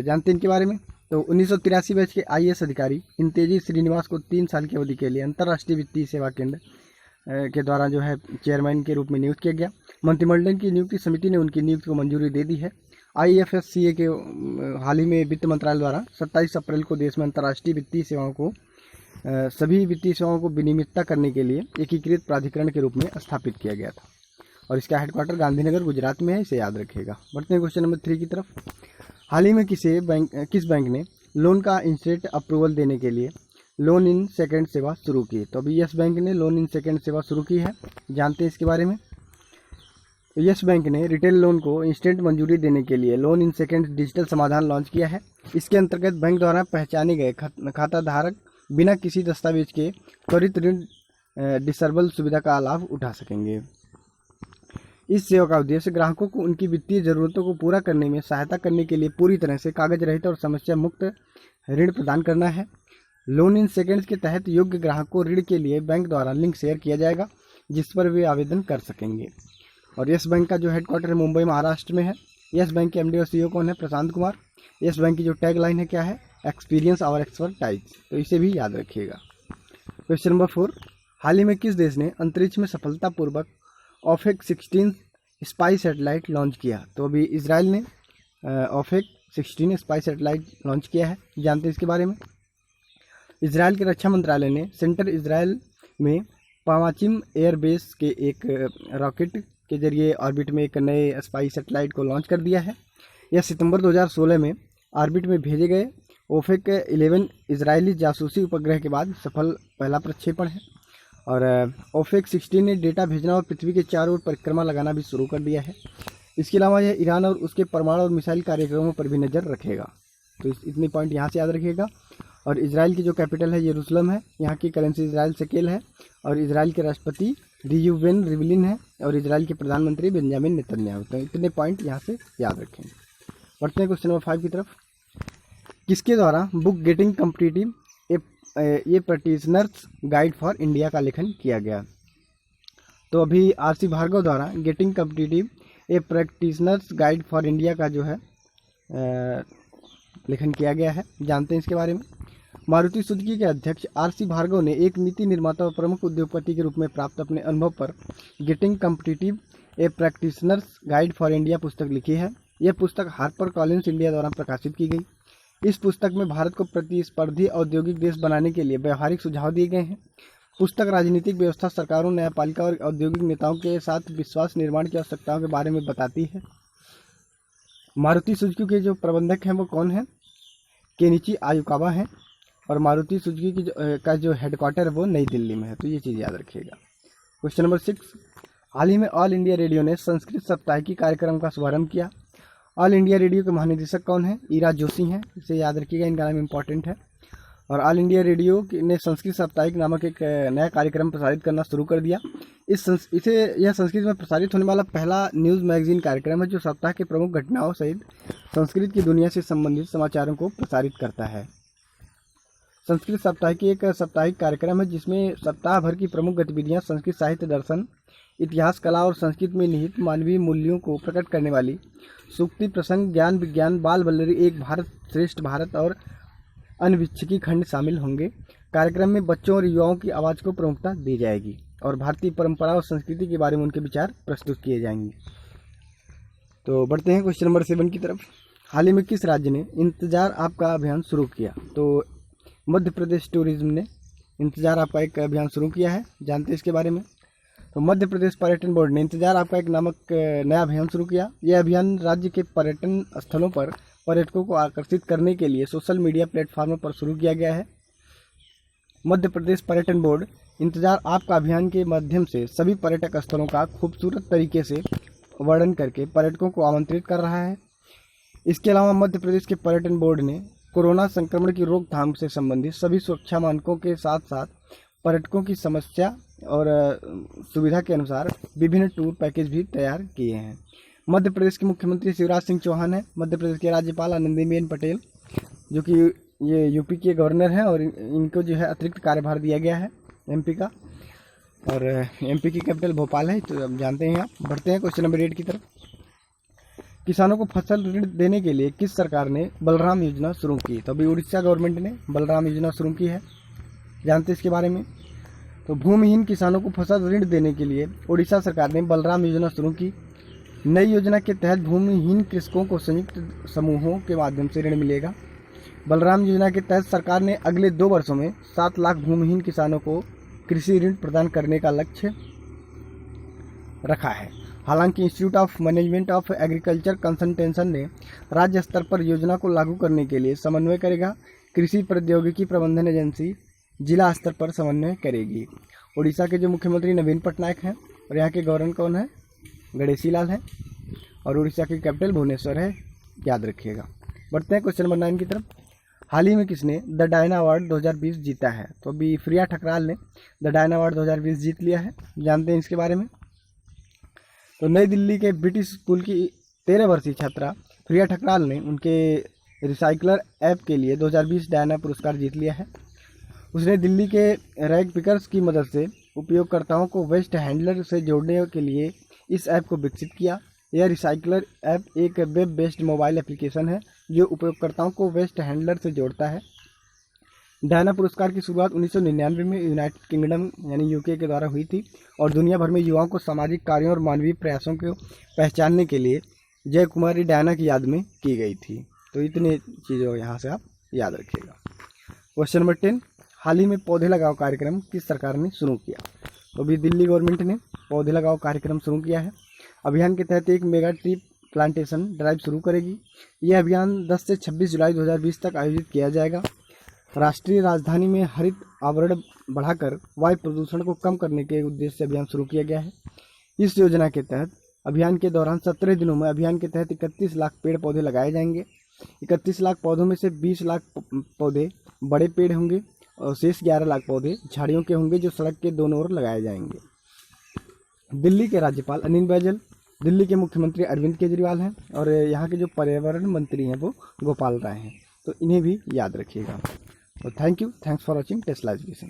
जानते हैं इनके बारे में। तो 1983 बैच के IAS अधिकारी इंतेजी श्रीनिवास को 3 साल की अवधि के लिए अंतर्राष्ट्रीय वित्तीय सेवा केंद्र के द्वारा जो है चेयरमैन के रूप में नियुक्त किया गया। मंत्रिमंडल की नियुक्ति समिति ने उनकी नियुक्ति को मंजूरी दे दी है। IFSCA के हाल ही में वित्त मंत्रालय द्वारा 27 अप्रैल को देश में अंतर्राष्ट्रीय वित्तीय सेवाओं को सभी वित्तीय सेवाओं को विनियमितता करने के लिए एकीकृत प्राधिकरण के रूप में स्थापित किया गया था और इसका हेडक्वार्टर गांधीनगर गुजरात में है, इसे याद रखिएगा। बढ़ते हैं क्वेश्चन नंबर 3 की तरफ। हाल ही में किस बैंक ने लोन का इंस्टेंट अप्रूवल देने के लिए लोन इन सेकंड सेवा शुरू की? तो अभी यस बैंक ने लोन इन सेकंड सेवा शुरू की है, जानते हैं इसके बारे में। यस बैंक ने रिटेल लोन को इंस्टेंट मंजूरी देने के लिए लोन इन सेकंड डिजिटल समाधान लॉन्च किया है। इसके अंतर्गत बैंक द्वारा पहचाने गए खाता धारक बिना किसी दस्तावेज के त्वरित ऋण डिसर्बल सुविधा का लाभ उठा सकेंगे। इस सेवा का उद्देश्य ग्राहकों को उनकी वित्तीय जरूरतों को पूरा करने में सहायता करने के लिए पूरी तरह से कागज रहित और समस्या मुक्त ऋण प्रदान करना है। लोन इन सेकंड्स के तहत योग्य ग्राहक को ऋण के लिए बैंक द्वारा लिंक शेयर किया जाएगा जिस पर वे आवेदन कर सकेंगे। और यस बैंक का जो हेडक्वार्टर मुंबई महाराष्ट्र में है। यस बैंक के MD और CEO कौन है? प्रशांत कुमार। यस बैंक की जो टैग लाइन है क्या है? एक्सपीरियंस और एक्सपर्टाइज, तो इसे भी याद रखिएगा। क्वेश्चन नंबर 4, हाल ही में किस देश ने अंतरिक्ष में सफलतापूर्वक ऑफेक 16 स्पाई सैटेलाइट लॉन्च किया? तो अभी इसराइल ने ऑफेक 16 स्पाई सैटेलाइट लॉन्च किया है, जानते हैं इसके बारे में। इसराइल के रक्षा मंत्रालय ने सेंटर इसराइल में पावाचिम एयरबेस के एक रॉकेट के जरिए ऑर्बिट में एक नए स्पाई सैटेलाइट को लॉन्च कर दिया है। यह सितंबर 2016 में ऑर्बिट में भेजे गए ओफेक 11 इजरायली जासूसी उपग्रह के बाद सफल पहला प्रक्षेपण है। और ओफेक 16 ने डेटा भेजना और पृथ्वी के चारों ओर परिक्रमा लगाना भी शुरू कर दिया है। इसके अलावा यह ईरान और उसके परमाणु और मिसाइल कार्यक्रमों पर भी नज़र रखेगा। तो इतने पॉइंट यहाँ से याद रखिएगा। और इसराइल की जो कैपिटल है यरूशलेम है, यहाँ की करेंसी इसराइल शेकेल है और इसराइल के राष्ट्रपति रियूवेन रिवलिन है और इसराइल के प्रधानमंत्री बेंजामिन नेतन्याहू। तो इतने पॉइंट यहाँ से याद रखेंगे। बढ़ते हैं क्वेश्चन नंबर 5 की तरफ। किसके द्वारा बुक गेटिंग कम्पिटिटिव ये प्रैक्टिशनर्स गाइड फॉर इंडिया का लेखन किया गया? तो अभी RC भार्गव द्वारा getting competitive A practitioners guide for India का जो है लेखन किया गया है, जानते हैं इसके बारे में। मारुति सुजुकी के अध्यक्ष RC भार्गव ने एक नीति निर्माता और प्रमुख उद्योगपति के रूप में प्राप्त अपने अनुभव पर getting competitive A practitioners guide for India पुस्तक लिखी है। यह पुस्तक हार्पर कॉलिंस इंडिया द्वारा प्रकाशित की गई। इस पुस्तक में भारत को प्रतिस्पर्धी औद्योगिक देश बनाने के लिए व्यवहारिक सुझाव दिए गए हैं। पुस्तक राजनीतिक व्यवस्था, सरकारों, न्यायपालिका और औद्योगिक नेताओं के साथ विश्वास निर्माण की आवश्यकताओं के बारे में बताती है। मारुति सुजुकी के जो प्रबंधक हैं वो कौन है? केनिची आयुकावा है। और मारुति सुजुकी की का जो हेडक्वार्टर है वो नई दिल्ली में है, तो ये चीज़ याद रखिएगा। क्वेश्चन नंबर 6, हाल ही में ऑल इंडिया रेडियो ने संस्कृत साप्ताहिकी कार्यक्रम का शुभारंभ किया। ऑल इंडिया रेडियो के महानिदेशक कौन है? ईरा जोशी हैं, इसे याद रखिएगा, इनका नाम इंपॉर्टेंट है। और ऑल इंडिया रेडियो ने संस्कृत साप्ताहिक नामक एक नया कार्यक्रम प्रसारित करना शुरू कर दिया। यह संस्कृत में प्रसारित होने वाला पहला न्यूज़ मैगजीन कार्यक्रम है जो सप्ताह के प्रमुख घटनाओं सहित संस्कृत की दुनिया से संबंधित समाचारों को प्रसारित करता है। संस्कृत साप्ताहिकी एक साप्ताहिक कार्यक्रम है जिसमें सप्ताह भर की प्रमुख गतिविधियां संस्कृत साहित्य, दर्शन, इतिहास, कला और संस्कृत में निहित मानवीय मूल्यों को प्रकट करने वाली सूक्ति, प्रसंग, ज्ञान विज्ञान, बाल बल्लरी, एक भारत श्रेष्ठ भारत और अनविच्छिकी खंड शामिल होंगे। कार्यक्रम में बच्चों और युवाओं की आवाज़ को प्रमुखता दी जाएगी और भारतीय परंपरा और संस्कृति के बारे में उनके विचार प्रस्तुत किए जाएंगे। तो बढ़ते हैं क्वेश्चन नंबर 7 की तरफ। हाल ही में किस राज्य ने इंतजार आपका अभियान शुरू किया? तो मध्य प्रदेश टूरिज्म ने इंतजार आपका एक अभियान शुरू किया है, जानते हैं इसके बारे में। तो मध्य प्रदेश पर्यटन बोर्ड ने इंतजार आपका एक नामक नया अभियान शुरू किया। यह अभियान राज्य के पर्यटन स्थलों पर पर्यटकों को आकर्षित करने के लिए सोशल मीडिया प्लेटफॉर्मों पर शुरू किया गया है। मध्य प्रदेश पर्यटन बोर्ड इंतजार आपका अभियान के माध्यम से सभी पर्यटक स्थलों का खूबसूरत तरीके से वर्णन करके पर्यटकों को आमंत्रित कर रहा है। इसके अलावा मध्य प्रदेश के पर्यटन बोर्ड ने कोरोना संक्रमण की रोकथाम से संबंधित सभी सुरक्षा मानकों के साथ साथ पर्यटकों की समस्या और सुविधा के अनुसार विभिन्न टूर पैकेज भी तैयार किए हैं। मध्य प्रदेश के मुख्यमंत्री शिवराज सिंह चौहान है। मध्य प्रदेश के राज्यपाल आनंदीबेन पटेल जो कि ये यूपी के गवर्नर हैं और इनको जो है अतिरिक्त कार्यभार दिया गया है एमपी का, और एमपी की कैपिटल भोपाल है, तो अब जानते हैं आप। बढ़ते हैं क्वेश्चन नंबर 8 की तरफ। किसानों को फसल ऋण देने के लिए किस सरकार ने बलराम योजना शुरू की? तो अभी उड़ीसा गवर्नमेंट ने बलराम योजना शुरू की है, जानते हैं इसके बारे में। तो भूमिहीन किसानों को फसल ऋण देने के लिए उड़ीसा सरकार ने बलराम योजना शुरू की। नई योजना के तहत भूमिहीन कृषकों को संयुक्त समूहों के माध्यम से ऋण मिलेगा। बलराम योजना के तहत सरकार ने अगले 2 वर्षों में 7 लाख भूमिहीन किसानों को कृषि ऋण प्रदान करने का लक्ष्य रखा है। हालांकि institute of management of agriculture consultation ने राज्य स्तर पर योजना को लागू करने के लिए समन्वय करेगा। कृषि प्रौद्योगिकी प्रबंधन एजेंसी जिला स्तर पर समन्वय करेगी। उड़ीसा के जो मुख्यमंत्री नवीन पटनायक हैं और यहाँ के गवर्नर कौन है? गणेशी लाल हैं। और उड़ीसा की कैपिटल भुवनेश्वर है, याद रखिएगा। बढ़ते हैं क्वेश्चन नंबर 9 की तरफ। हाल ही में किसने द डायना अवार्ड 2020 जीता है? तो अभी प्रिया ठकराल ने द डायना अवार्ड 2020 जीत लिया है, जानते हैं इसके बारे में। तो नई दिल्ली के ब्रिटिश स्कूल की 13 वर्षीय छात्रा प्रिया ठकराल ने उनके रिसाइकलर ऐप के लिए 2020 डायना पुरस्कार जीत लिया है। उसने दिल्ली के रैग पिकर्स की मदद से उपयोगकर्ताओं को वेस्ट हैंडलर से जोड़ने के लिए इस ऐप को विकसित किया। यह रिसाइकलर ऐप एक वेब बेस्ड मोबाइल एप्लीकेशन है जो उपयोगकर्ताओं को वेस्ट हैंडलर से जोड़ता है। डायना पुरस्कार की शुरुआत 1999 में यूनाइटेड किंगडम यानी यूके के द्वारा हुई थी और दुनिया भर में युवाओं को सामाजिक कार्यों और मानवीय प्रयासों को पहचानने के लिए जय कुमारी डायना की याद में की गई थी। तो इतने चीज़ों यहाँ से आप याद रखिएगा। क्वेश्चन नंबर 10, हाल ही में पौधे लगाओ कार्यक्रम किस सरकार ने शुरू किया? तो अभी दिल्ली गवर्नमेंट ने पौधे लगाओ कार्यक्रम शुरू किया है। अभियान के तहत एक मेगा ट्री प्लांटेशन ड्राइव शुरू करेगी। यह अभियान 10 से 26 जुलाई 2020 तक आयोजित किया जाएगा। राष्ट्रीय राजधानी में हरित आवरण बढ़ाकर वायु प्रदूषण को कम करने के उद्देश्य से अभियान शुरू किया गया है। इस योजना के तहत अभियान के दौरान 17 दिनों में अभियान के तहत 31 लाख पेड़ पौधे लगाए जाएंगे। 31 लाख पौधों में से 20 लाख पौधे बड़े पेड़ होंगे और शेष 11 लाख पौधे झाड़ियों के होंगे जो सड़क के दोनों ओर लगाए जाएंगे। दिल्ली के राज्यपाल अनिल बैजल, दिल्ली के मुख्यमंत्री अरविंद केजरीवाल हैं और यहाँ के जो पर्यावरण मंत्री हैं वो गोपाल राय हैं। तो इन्हें भी याद रखिएगा। तो thank you, thanks for watching Tesla education.